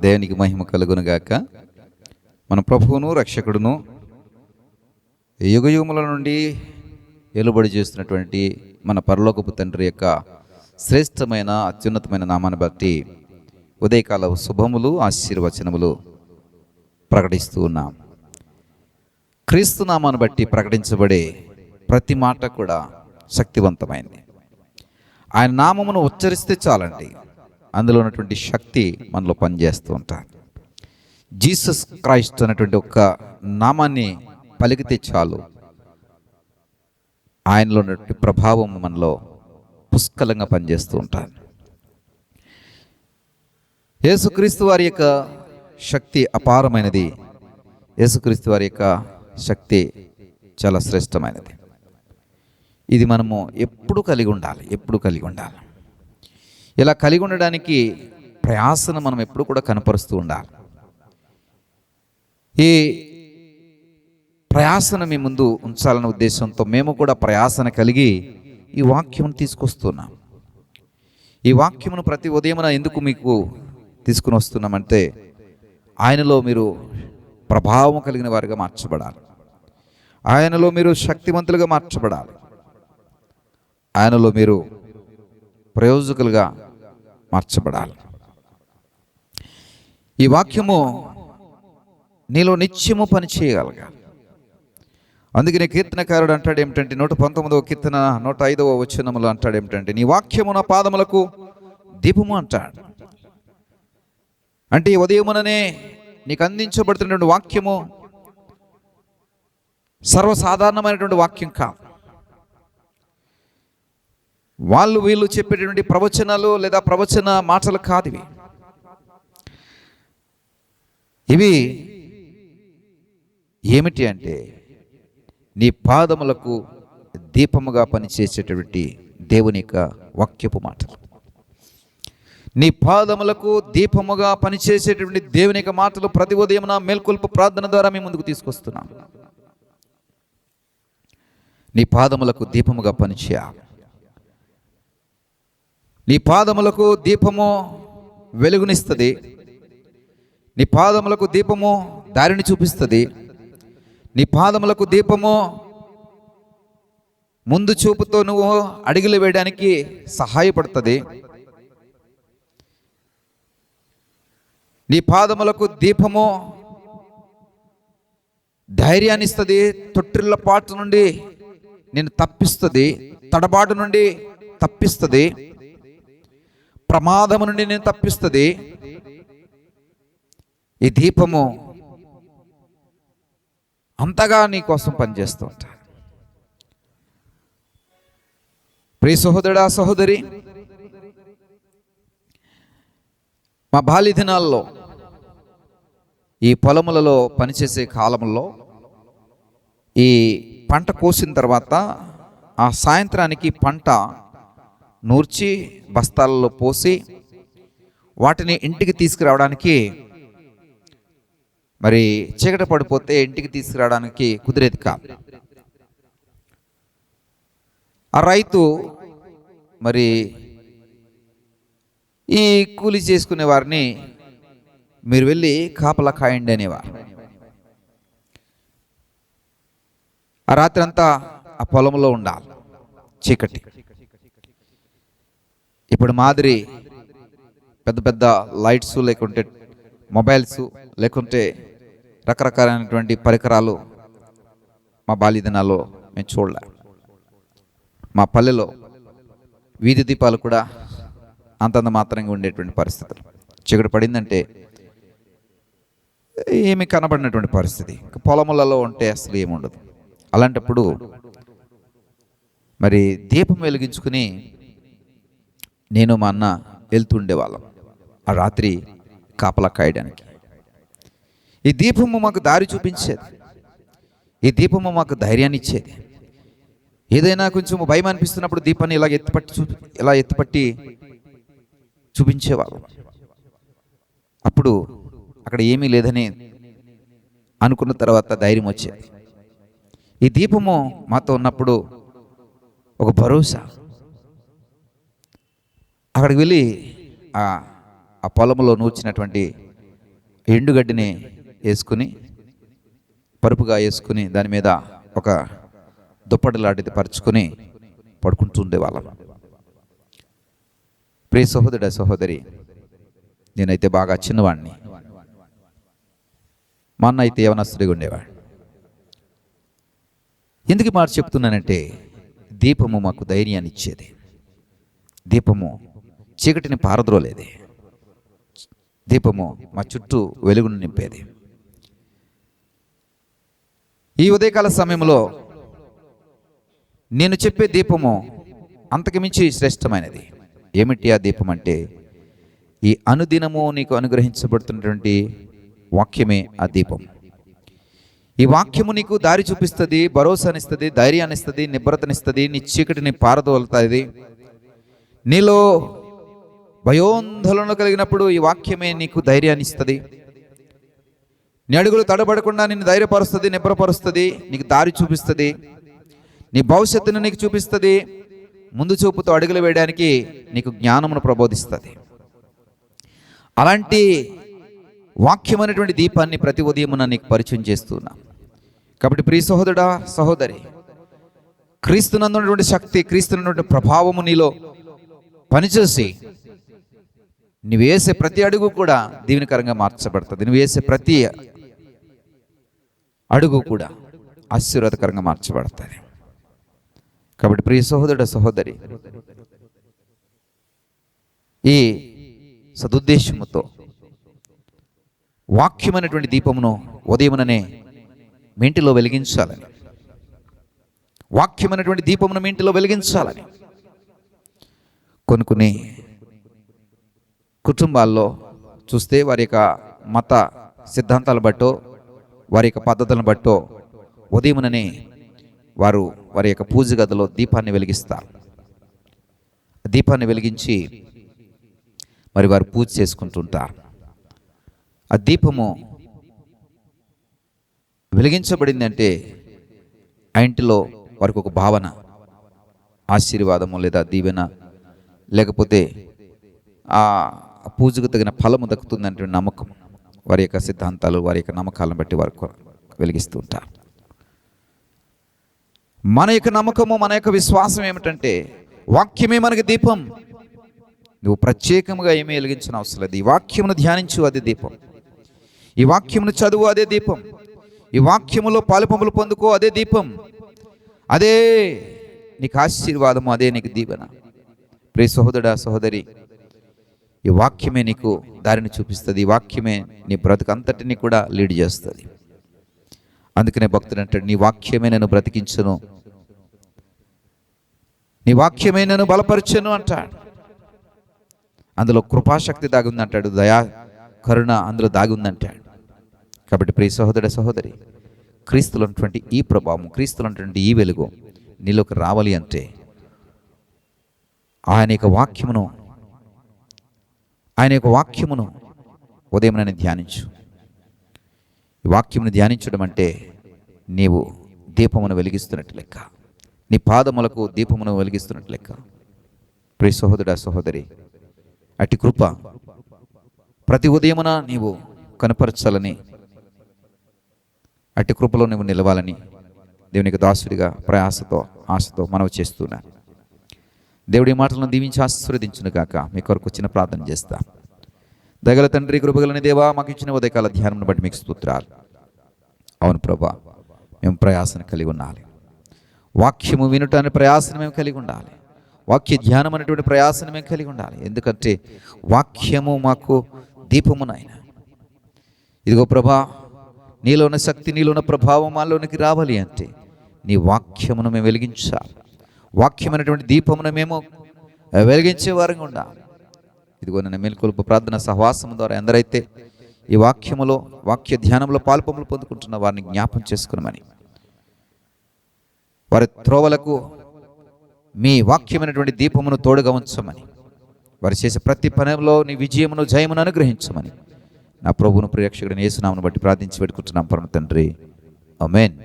దేవునికి మహిమ కలుగునుగాక. మన ప్రభువును రక్షకుడును యుగయుగముల నుండి ఏలుబడి చేస్తున్నటువంటి మన పరలోకపు తండ్రి యొక్క శ్రేష్టమైన అత్యున్నతమైన నామాన్ని బట్టి ఉదయకాల శుభములు ఆశీర్వచనములు ప్రకటిస్తూ ఉన్నాం. క్రీస్తు నామాన్ని బట్టి ప్రకటించబడే ప్రతి మాట కూడా శక్తివంతమైంది. ఆయన నామమును ఉచ్చరిస్తే చాలండి, అందులో ఉన్నటువంటి శక్తి మనలో పనిచేస్తూ ఉంటారు. జీసస్ క్రైస్ట్ అనేటువంటి ఒక్క నామాన్ని పలికితే చాలు, ఆయనలో ఉన్నటువంటి ప్రభావం మనలో పుష్కలంగా పనిచేస్తూ ఉంటారు. యేసుక్రీస్తు వారి యొక్క శక్తి అపారమైనది. యేసుక్రీస్తు వారి యొక్క శక్తి చాలా శ్రేష్టమైనది. ఇది మనము ఎప్పుడు కలిగి ఉండాలి. ఇలా కలిగి ఉండడానికి ప్రయాసను మనం ఎప్పుడు కూడా కనపరుస్తూ ఉండాలి. ఈ ప్రయాసను మీ ముందు ఉంచాలనే ఉద్దేశంతో మేము కూడా ప్రయాసన కలిగి ఈ వాక్యమును తీసుకొస్తున్నాం. ఈ వాక్యమును ప్రతి ఉదయమున ఎందుకు మీకు తీసుకుని వస్తున్నామంటే, ఆయనలో మీరు ప్రభావం కలిగిన వారిగా మార్చబడాలి, ఆయనలో మీరు శక్తివంతులుగా మార్చబడాలి, ఆయనలో మీరు ప్రయోజకులుగా మార్చబడాలి. ఈ వాక్యము నీలో నిత్యము పని చేయగలగాలి. అందుకనే కీర్తనకారుడు అంటాడు ఏమిటంటే, 119వ కీర్తన 105వ వచనములో అంటాడు ఏమిటంటే, నీ వాక్యము నా పాదములకు దీపము అంటాడు. అంటే ఈ ఉదయముననే నీకు అందించబడుతున్నటువంటి వాక్యము సర్వసాధారణమైనటువంటి వాక్యం కాదు. వాళ్ళు వీళ్ళు చెప్పేటువంటి ప్రవచనాలు లేదా ప్రవచన మాటలు కాదు ఇవి. ఏమిటి అంటే, నీ పాదములకు దీపముగా పనిచేసేటువంటి దేవుని యొక్క వాక్యపు మాటలు. నీ పాదములకు దీపముగా పనిచేసేటువంటి దేవుని యొక్క మాటలు ప్రతి ఉదయం నా మేల్కొల్పు ప్రార్థన ద్వారా మీ ముందుకు తీసుకొస్తున్నాం. నీ పాదములకు దీపముగా పనిచేయాలి. నీ పాదములకు దీపము వెలుగునిస్తుంది. నీ పాదములకు దీపము దారిని చూపిస్తుంది. నీ పాదములకు దీపము ముందు చూపుతో నువ్వు అడుగులు వేయడానికి సహాయపడుతుంది. నీ పాదములకు దీపము ధైర్యాన్ని ఇస్తుంది. తొట్టిల్లపాటు నుండి నేను తప్పిస్తుంది, తడబాటు నుండి తప్పిస్తుంది, ప్రమాదము నుండి నేను తప్పిస్తుంది. ఈ దీపము అంతగా నీ కోసం పనిచేస్తూ ఉంటా. ప్రియ సహోదరుడా, సహోదరి, మా బాల్య దినాల్లో ఈ పొలములలో పనిచేసే కాలంలో ఈ పంట కోసిన తర్వాత ఆ సాయంత్రానికి పంట నూర్చి బస్తాలలో పోసి వాటిని ఇంటికి తీసుకురావడానికి, మరి చీకటి పడిపోతే ఇంటికి తీసుకురావడానికి కుదిరేది కాదు. ఆ రైతు మరి ఈ కూలి చేసుకునే వారిని మీరు వెళ్ళి కాపలా కాయండి అనేవారు. ఆ రాత్రి అంతా ఆ పొలంలో ఉండాలి, చీకటి. ఇప్పుడు మాదిరి పెద్ద పెద్ద లైట్స్ లేకుంటే మొబైల్స్ లేకుంటే రకరకాలైనటువంటి పరికరాలు మా బాల్య దినాల్లో మేము చూడలే. మా పల్లెలో వీధి దీపాలు కూడా అంతంత మాత్రంగా ఉండేటువంటి పరిస్థితులు. చీకటి పడిందంటే ఏమి కనబడినటువంటి పరిస్థితి. పొలములలో ఉంటే అసలు ఏముండదు. అలాంటప్పుడు మరి దీపం వెలిగించుకుని నేను మా అన్న వెళ్తుండేవాళ్ళం ఆ రాత్రి కాపలా కాయడానికి. ఈ దీపము మాకు దారి చూపించేది. ఈ దీపము మాకు ధైర్యాన్ని ఇచ్చేది. ఏదైనా కొంచెం భయం అనిపిస్తున్నప్పుడు దీపాన్ని ఇలా ఎత్తిపట్టి చూపించేవాళ్ళం. అప్పుడు అక్కడ ఏమీ లేదని అనుకున్న తర్వాత ధైర్యం వచ్చేది. ఈ దీపము మాతో ఉన్నప్పుడు ఒక భరోసా. అక్కడికి వెళ్ళి ఆ పొలంలో నూర్చినటువంటి ఎండుగడ్డిని వేసుకుని పరుపుగా వేసుకుని దాని మీద ఒక దుప్పటి లాంటిది పరుచుకొని పడుకుంటూ ఉండేవాళ్ళం. ప్రియ సహోదరుడ సహోదరి, నేనైతే బాగా చిన్నవాడిని, మా అన్న అయితే యవనస్తుడిగా ఉండేవాడు. ఎందుకు మాట చెప్తున్నానంటే, దీపము మాకు ధైర్యాన్ని ఇచ్చేది. దీపము చీకటిని పారద్రోలేది. దీపము మా చుట్టూ వెలుగును నింపేది. ఈ ఉదయకాల సమయంలో నేను చెప్పే దీపము అంతకు మించి శ్రేష్టమైనది. ఏమిటి ఆ దీపం అంటే, ఈ అనుదినము నీకు అనుగ్రహించబడుతున్నటువంటి వాక్యమే ఆ దీపం. ఈ వాక్యము నీకు దారి చూపిస్తుంది, భరోసానిస్తుంది, ధైర్యాన్నిస్తుంది, నిబ్రతనిస్తుంది, నీ చీకటిని పారదోలుతుంది. నీలో భయోందోళన కలిగినప్పుడు ఈ వాక్యమే నీకు ధైర్యాన్ని ఇస్తుంది. నీ అడుగులు తడబడకుండా నిన్ను ధైర్యపరుస్తుంది, నిబ్రపరుస్తుంది, నీకు దారి చూపిస్తుంది, నీ భవిష్యత్తును నీకు చూపిస్తుంది, ముందు చూపుతో అడుగులు వేయడానికి నీకు జ్ఞానమును ప్రబోధిస్తుంది. అలాంటి వాక్యమైనటువంటి దీపాన్ని ప్రతి ఉదయమున నీకు పరిచయం చేస్తున్నా. కాబట్టి ప్రియ సహోదరుడా సహోదరి, క్రీస్తునందున్నటువంటి శక్తి, క్రీస్తున్నటువంటి ప్రభావము నీలో పనిచేసి నువ్వు వేసే ప్రతి అడుగు కూడా దీవెనకరంగా మార్చబడుతుంది. నువ్వు వేసే ప్రతి అడుగు కూడా ఆశీర్వాదకరంగా మార్చబడుతుంది. కాబట్టి ప్రియ సహోదరుడు సహోదరి, ఈ సదుద్దేశముతో వాక్యమైనటువంటి దీపమును ఉదయముననే మీ ఇంటిలో వెలిగించాలని, వాక్యమైనటువంటి దీపమును మీ ఇంటిలో వెలిగించాలని కొన్ని కుటుంబాల్లో చూస్తే వారి యొక్క మత సిద్ధాంతాలను బట్టో వారి యొక్క పద్ధతులను బట్టో ఉదయముననే వారు వారి యొక్క పూజ గదిలో దీపాన్ని వెలిగిస్తారు. దీపాన్ని వెలిగించి మరి వారు పూజ చేసుకుంటుంటారు. ఆ దీపము వెలిగించబడింది అంటే ఆ ఇంటిలో వారికి ఒక భావన, ఆశీర్వాదము లేదా దీవెన, లేకపోతే ఆ పూజకు తగిన ఫలము దక్కుతుందంటే నమ్మకం, వారి యొక్క సిద్ధాంతాలు, వారి యొక్క నమ్మకాలను బట్టి వారు వెలిగిస్తూ ఉంటారు. మన యొక్క నమ్మకము, మన యొక్క విశ్వాసం ఏమిటంటే, వాక్యమే మనకి దీపం. నువ్వు ప్రత్యేకంగా ఏమీ వెలిగించిన అవసరం లేదు. ఈ వాక్యమును ధ్యానించు, అదే దీపం. ఈ వాక్యమును చదువు, అదే దీపం. ఈ వాక్యములో పాలుపంపులు పొందుకో, అదే దీపం. అదే నీకు ఆశీర్వాదము, అదే నీకు దీవెన. ప్రియ సహోదరుడా సహోదరి, ఈ వాక్యమే నీకు దారిని చూపిస్తుంది. ఈ వాక్యమే నీ బ్రతుకు అంతటిని కూడా లీడ్ చేస్తుంది. అందుకనే భక్తుడు అంటాడు, నీ వాక్యమే నేను బ్రతికించును, నీ వాక్యమే నేను బలపరచును అంటాడు. అందులో కృపాశక్తి దాగి ఉందంటాడు, దయా కరుణ అందులో దాగి ఉందంటాడు. కాబట్టి ప్రియ సహోదర సహోదరి, క్రీస్తులో ఉన్నటువంటి ఈ ప్రభావం, క్రీస్తులో ఉన్నటువంటి ఈ వెలుగు నీలోకి రావాలి అంటే ఆయన యొక్క వాక్యమును ఉదయం నేను ధ్యానించు. ఈ వాక్యమును ధ్యానించడం అంటే నీవు దీపమును వెలిగిస్తున్నట్టు లెక్క, నీ పాదములకు దీపమును వెలిగిస్తున్నట్టు లెక్క. ప్రియ సహోదరుడా సహోదరి, అట్టి కృప ప్రతి ఉదయమున నీవు కనపరచాలని, అట్టి కృపలో నువ్వు నిలవాలని దేవునికి దాసుడిగా ప్రయాసతో ఆశతో మనవి చేస్తున్నాను. దేవుడి మాటలను దీవించి ఆశీర్వదించును గాక. మీ కొరకు చిన్న ప్రార్థన చేస్తా. దయగల తండ్రి, కృపగలని దేవా, మాకు ఇచ్చిన ఉదయకాల ధ్యానం బట్టి మీకు స్తోత్రాలు. అవును ప్రభా, మేము ప్రయాసను కలిగి ఉండాలి. వాక్యము వినుటాన్ని ప్రయాసను మేము కలిగి ఉండాలి. వాక్య ధ్యానం అనేటువంటి ప్రయాసను మేము కలిగి ఉండాలి. ఎందుకంటే వాక్యము మాకు దీపము నాయన. ఇదిగో ప్రభా, నీలో ఉన్న శక్తి, నీలో ఉన్న ప్రభావం మాలోనికి రావాలి అంటే నీ వాక్యమును మేము వెలిగించాలి. వాక్యమైనటువంటి దీపమును మేము వెలిగించే వారంగా ఉండాలి. ఇదిగో నన్ను మేల్కొల్పు ప్రార్థన సహవాసం ద్వారా ఎందరైతే ఈ వాక్యములో, వాక్య ధ్యానంలో పాల్పొంపులు పొందుకుంటున్న వారిని జ్ఞాపం చేసుకునమని, వారి త్రోవలకు మీ వాక్యమైనటువంటి దీపమును తోడుగా ఉంచమని, వారు చేసే ప్రతి పనిలో నీ విజయమును, జయమును అనుగ్రహించమని నా ప్రభువును, ప్రియరక్షకుడిని యేసు నామమును బట్టి ప్రార్థించి పెట్టుకుంటున్నాం పరమ తండ్రి. ఆమేన్.